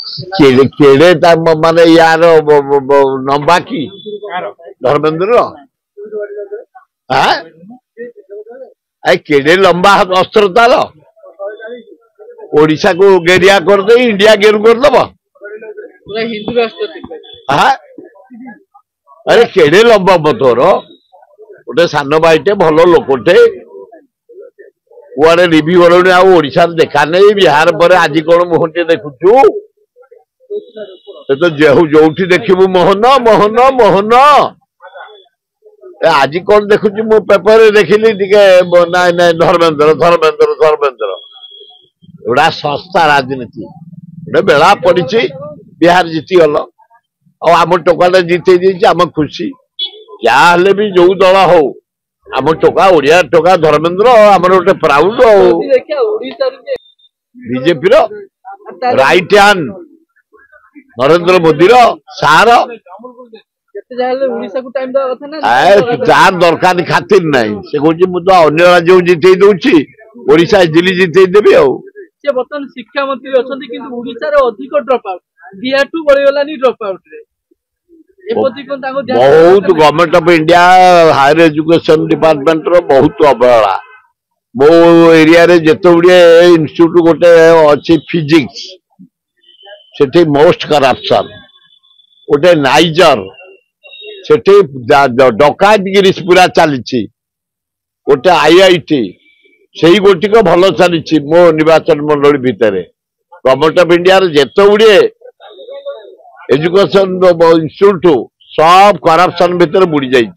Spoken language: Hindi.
केड़े माने यार नंबा की धर्मेंद्र केड़े लंबा अस्त्र तार ओडिशा को गेरिया कर दे इंडिया गेरु कर दब हिंदू राष्ट्र अरे केड़े लंबा तोर गोटे सान भाईटे भल लोकटे कुआड़े रिभी गलुणी आशा देखा नहीं बिहार पर आज कौन मोहन देखुचु तो जो देखू मोहन मोहन मोहन आज कौन देखुची मु पेपर देखिली नाई नाई धर्मेंद्र धर्मेंद्र धर्मेंद्र एटा संस्था राजनीति गोटे बेला पड़ी बिहार जीतीगल आम टोका जीते आम खुशी जहाँ भी जो दल हो आम टोका ओडिया टोका धर्मेंद्र आम गोटे proud BJP right hand Narendra Modi सार जार दरकार खातिर ना से कह मुझे राज्य जिते दूसरी ओडिशा इजिली जिते देवी बर्तमान शिक्षा मंत्री अच्छा अधिक ड्रप आउट बिहार टू बढ़ीगलानी ड्रप आउट बहुत government of India higher education department रो बहुत अवहेला मो एरिया रे जेते गुड़े इंस्टीट्यूट गोटे अच्छी फिजिक्स से मोस्ट करप्शन गोटे नाइजर से डकायतगिरी पूरा चली गोटे आईआईटी से गोटिक भल चली मो निर्वाचन मंडली भितर गवर्नमेंट ऑफ इंडिया जेते गुड़े एजुकेशन इंस्टीट्यूट सब करप्शन भितर बुड़ी जाइए।